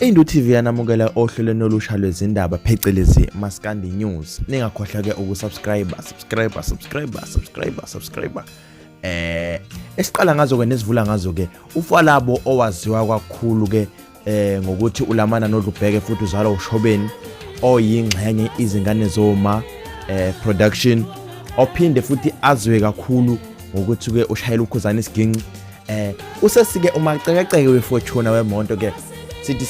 Induh TV yanamukela ohlelweni olusha lwezindaba phecelezi Maskandi News. Ningakhohlwa ke ukusubscribe. Esiqala ngazo ke nesivula ngazo ke ufalabo owaziwa kakhulu ke ngokuthi ulamana noDlubheke futhi uzalwa uShobeni oyingxenye izingane zoma production ophinde futhi azwe kakhulu ngokuthi ke ushayela ukhuzani isiginci usesike umacekeceke wefortuna wemonto ke sithi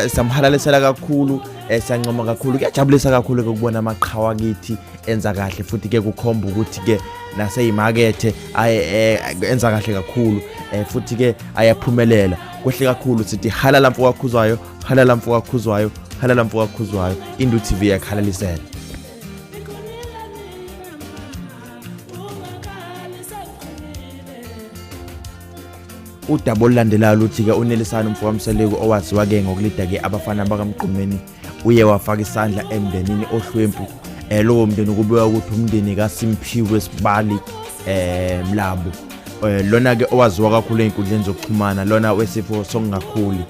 samhalalisela kakhulu siyancoma kakhulu kuyajabulisa kakhulu ukubona amaqhawa kithi enza kahle futhi ke kukhomba ukuthi ke naseyimakethe enza kahle kakhulu futhi ke ayaphumelela kuhle kakhulu sithi halala mfo wakhuzwayo Induh TV yakhalalisela. Udaba olulandelayo luthi ke uNelisani Mfowamseleko owaziwa ke ngokulida ke abafana bakaMgqumeni uye wafaka isandla emndenini ohlwempu lowo mndeni kubeka ukuthi umndeni kaSimphiwe Sibali Mlambo lona ke owaziwa kakhulu einkundleni zokuxhumana lona wesifo songakhuli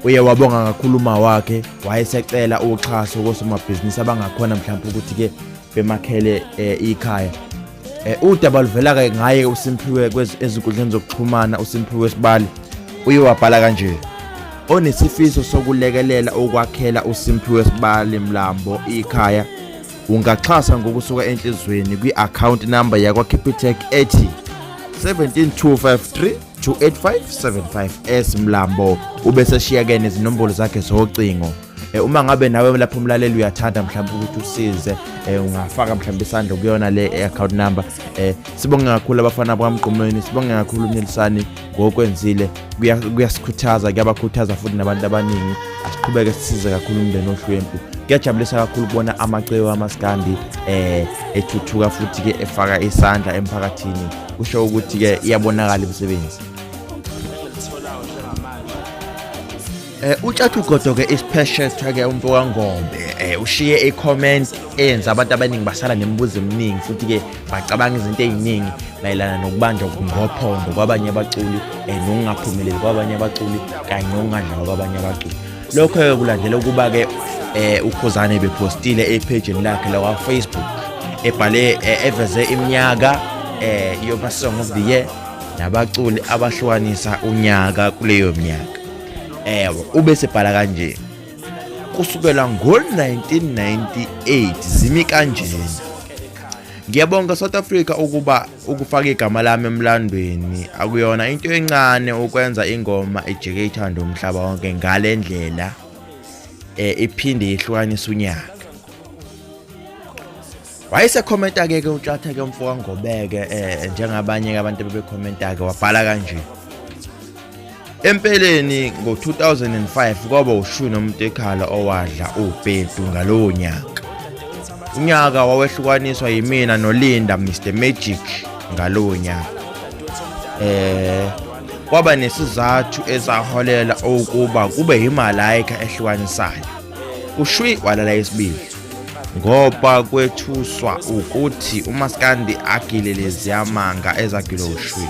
uye wabonga kakhulu uma wakhe wayesecela uxhaso kosomabhizinisi abangakhona mhlawumbe ukuthi ke bemakhele ikhaya udaba luvela ke ngaye uSimphiwe ezinkundleni zokuxhumana uSimphiwe Sibali uye wabhala kanje onesifiso sokulekelela ukwakhela uSimphiwe Sibali Mlambo ikhaya ungaxhasa ngokusuka enhlizweni kwi-account number yakwa Capitec ethi 172532855 S Mlambo ubese shiya ke nezinombolo zakhe zocingo uma ngabe nawe lapho umlaleli uyathanda mhlawumbe ukuthi usize ungafaka mhlawumbe isandla kuyona le account number sibonge kakhulu abafana bakaMgqumeni sibonge kakhulu uNelisani ngokwenzile kuyasikhuthaza kuyabakhuthaza futhi nabantu abaningi asiqhubeke sisize kakhulu umndeni ohlwempu kuyajabulisa kakhulu ukubona amacebo amaskandi ethuthuka futhi ke efaka isandla emphakathini kusho ukuthi ke iyabonakala imisebenzi. UTshatha ugodo ke isipecial ke umfo kaNgombe ushiye i-comment enza abantu abaningi basala nemibuzo eminingi futhi ke bacabanga izinto eziningi mayelana nokubanjwa ngophondo kwabanye abaculi nokungaphumeleli kwabanye abaculi kanye nokungadlala kwabanye abaculi. Lokho ke kulandela ukuba ke uKhuzani bepostile epage lakhe la Facebook ebhale eveze iminyaka yoba song of the year nabaculi abahlukanisa unyaka kuleyo minyaka. Ubese bhala kanje kusukela ngo-1998 zimi kanjena ngiyabonga South Africa ukuba ukufaka igama lami emlandweni akuyona into encane ukwenza ingoma ejeke ithando umhlaba wonke ngale ndlela iphinde ihlukanisa unyaka. Wayese commenta ke uTshatha ke umfo kaNgobeke njengabanye abantu bebecommenta ke wabhala kanje empeleni ngo-2005 kwaba uShuni Nomtekhala owadla ubhedu ngalowo nyaka. Unyaka wawehlukaniswa yimina noLinda Mr Magic ngalowo nyaka. Kwaba nesizathu ezaholela ukuba kube yimalayika ehlukanisayo. uShwi walala isibili ngoba kwethuswa ukuthi uMaskandi agilelezi amanga ezagilo uShwi.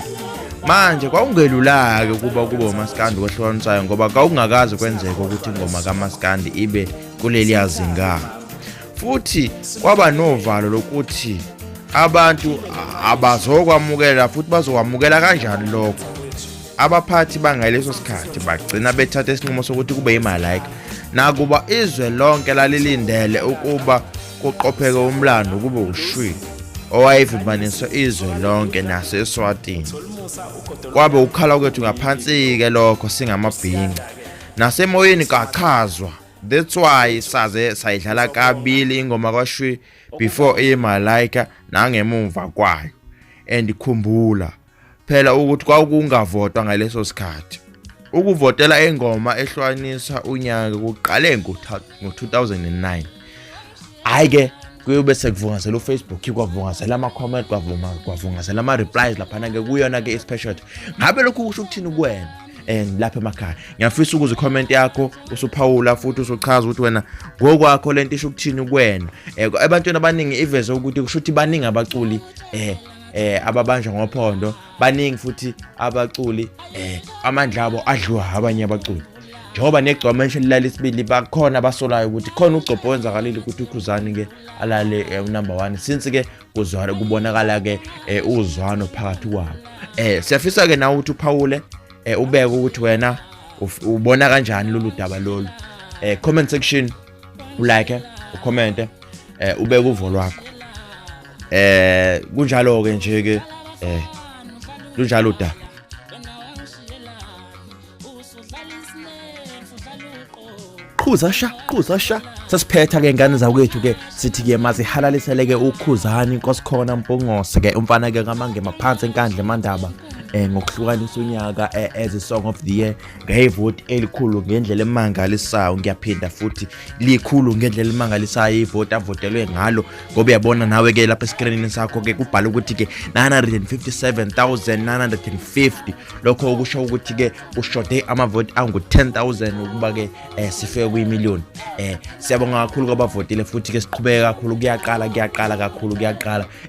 Manje kwakungelula-ke ukuba kube uMaskandi wehlukanisayo ngoba kwakungakazi kwenzeka ukuthi ingoma kaMaskandi ibe kuleli yazinga. Futhi kwaba novalo lokuthi abantu abazokwamukela futhi bazokwamukela kanjani lokho. Abaphathi bangaleso sikhathi bagcina bethatha isinqumo sokuthi kube yimalayika nakuba izwe lonke lalilindele ukuba kuqopheke umlando kube uShwi owayevimbaniswa izwe lonke naseSwatini. Kwabe ukhala kwethu ngaphansi ke lokho singamabhinqa nasemoyeni kachazwa. That's why saze sayidlala kabili ingoma kaShwi before imalayika nangemuva kwayo. Andikhumbula phela ukuthi kwakungavotwa ngaleso sikhathi. Ukuvotela ingoma ehlukanisa unyaka kuqale ngo-2009. Ayike kube sekuvungazela uFacebook kwavungazela ama-comment kwavungazela ama-replies laphana ke kuyona ke ispecial. Ngabe lokhu kusho ukuthini kuwena lapha emakhaya? Ngiyafisa ukuze i-comment yakho usuphawula futhi usuchaza ukuthi wena ngokwakho lento isho ukuthini kuwena. Abantwana abaningi iveze ukuthi kusho ukuthi baningi abaculi ababanjwa ngophondo baningi futhi abaculi amandla abo adliwa abanye abaculi. njengoba negcoma eshelala isibili bakhona abasolayo ukuthi khona ugcopho wenzakalile ukuthi uKhuzani ke alale number 1 since ke kuzwana kubonakala ke uzwano phakathi kwabo. Siyafisa ke nawe ukuthi uphawule ubeke ukuthi wena ubona kanjani lolu daba lolu. Comment section ulike ucomment ubeke uvo lwakho. Kunjalo ke nje ke lunjalo daba. Qhuza sha sasiphetha ke ngane zakwethu ke sithi ke mazihalalisele ke uKhuzani inkosikhona Mpungose ke umfana ke kamange maphansi enkandla mandaba ngokuhlukanisa unyaka as a song of the year ngevote elikhulu ngendlela emangalisayo. Ngiyaphinda futhi likhulu ngendlela emangalisayo ivote avotelwe ngalo ngoba uyabona nawe ke lapha escreenini sakho ke kubhala ukuthi ke 957,950 lokho okusho ukuthi ke ushode amavote angu 10,000 ukuba ke sifike kwi-million. Siyabonga kakhulu kwabavotile futhi ke siqhubeka kakhulu kuyaqala kakhulu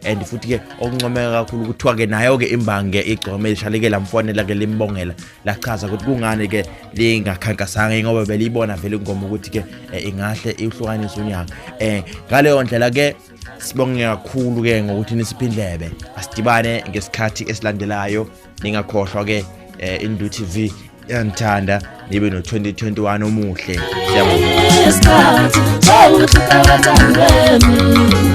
and futhi ke okuncomeka kakhulu kuthiwa ke nayo ke imbange igcome eshaleke lamfonela ke limbongela lachaza ukuthi kungane ke lingakhankasanga ngoba belibona vele ingoma ukuthi ke ingahle ihlukanisa unyaka. Ngaleyo ndlela ke sibonge kakhulu ke ngokuthi nisiphindlebe asidibane ngesikhathi esilandelayo. Ningakhohlwa ke Induh TV yanthanda nibe no 2021 omuhle. Siyabonga.